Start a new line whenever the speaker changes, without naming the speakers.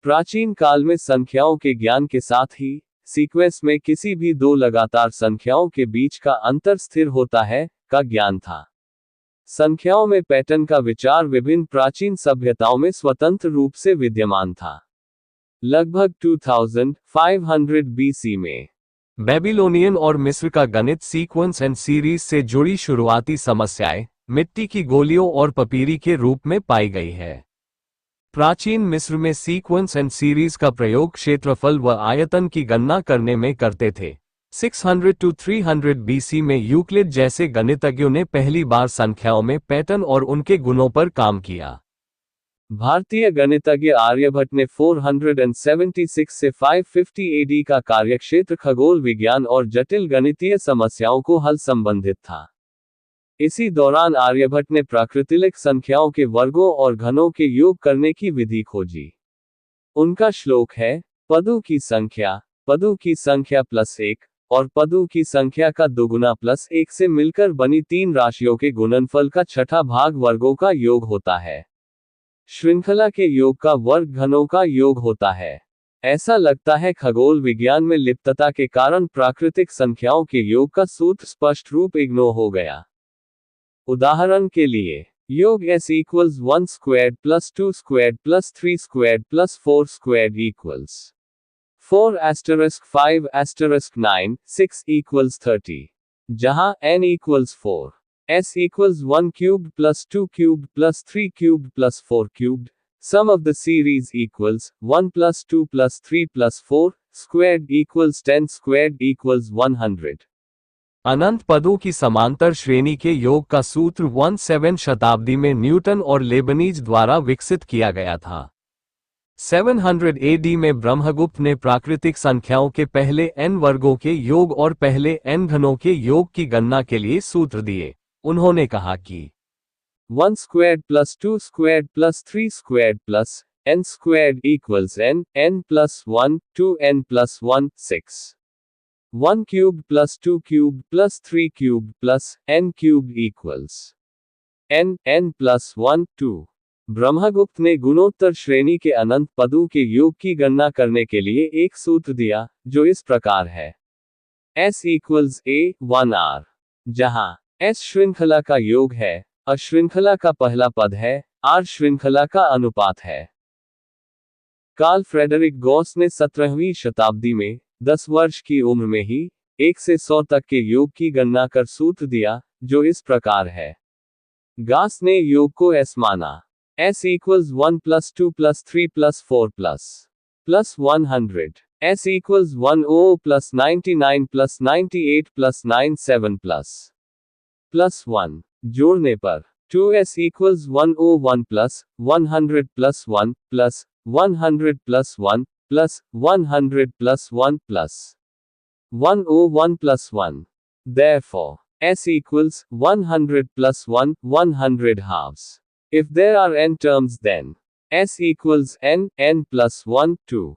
प्राचीन काल में संख्याओं के ज्ञान के साथ ही सीक्वेंस में किसी भी दो लगातार संख्याओं के बीच का अंतर स्थिर होता है का ज्ञान था। संख्याओं में पैटर्न का विचार विभिन्न प्राचीन सभ्यताओं में स्वतंत्र रूप से विद्यमान था। लगभग 2500 बीसी में बेबीलोनियन और मिस्र का गणित सीक्वेंस एंड सीरीज से जुड़ी शुरुआती समस्याएं मिट्टी की गोलियों और पपीरी के रूप में पाई गई है। प्राचीन मिस्र में सीक्वेंस एंड सीरीज का प्रयोग क्षेत्रफल व आयतन की गणना करने में करते थे। 600 to 300 बीसी में यूक्लिड जैसे गणितज्ञों ने पहली बार संख्याओं में पैटर्न और उनके गुणों पर काम किया। भारतीय गणितज्ञ आर्यभट्ट ने 476 से 550 एडी का कार्यक्षेत्र खगोल विज्ञान और जटिल गणितीय समस्याओं को हल संबंधित था। इसी दौरान आर्यभट्ट ने प्राकृतिक संख्याओं के वर्गों और घनों के योग करने की विधि खोजी। उनका श्लोक है, पदों की संख्या प्लस 1 और पदों की संख्या का दोगुना प्लस 1 से मिलकर बनी तीन राशियों के गुणनफल का छठा भाग वर्गों का योग होता है। श्रृंखला के योग का वर्ग घनों का योग होता है। ऐसा लगता है खगोल विज्ञान में लिप्तता के कारण प्राकृतिक संख्याओं के योग का सूत्र स्पष्ट रूप इग्नोर हो गया। उदाहरण के लिए, योग s equals 1 squared plus 2 squared plus 3 squared plus 4 squared equals 4 asterisk 5 asterisk 9 6 equals 30, जहां n equals 4, s equals 1 cubed plus 2 cubed plus 3 cubed plus 4 cubed, sum of the series equals 1 plus 2 plus 3 plus 4 squared equals 10 squared equals 100। अनंत पदों की समांतर श्रेणी के योग का सूत्र 17वीं शताब्दी में न्यूटन और लेबनीज द्वारा विकसित किया गया था। 700 एडी में ब्रह्मगुप्त ने प्राकृतिक संख्याओं के पहले n वर्गों के योग और पहले n घनों के योग की गणना के लिए सूत्र दिए। उन्होंने कहा कि 1 squared plus 2 squared plus 3 squared plus n squared equals n plus 1 2n plus 1 6, 1 cubed plus 2 cubed plus 3 cubed plus n cubed equals n plus 1 2। Brahmagupta ने गुणोत्तर श्रेणी के अनंत पदों के योग की गणना करने के लिए एक सूत्र दिया, जो इस प्रकार है, s equals a1r, जहां s श्रृंखला का योग है, a श्रृंखला का पहला पद है, r श्रृंखला का अनुपात है। कार्ल फ्रेडरिक गॉस ने 17वीं शताब्दी में 10 वर्ष की उम्र में ही 1 से 100 तक के योग की गणना कर सूत्र दिया, जो इस प्रकार है। गॉस ने योग को s माना। s equals 1 plus 2 plus 3 plus 4 plus 100, s equals 10 plus 99 plus 98 plus 97 plus 1। जोड़ने पर 2s equals 101 plus 100 plus 1 plus 100 plus 1 plus 100 plus 1 plus 101 plus 1। Therefore, s equals 100 plus 1 100 halves। If there are n terms, then s equals n plus 1 2।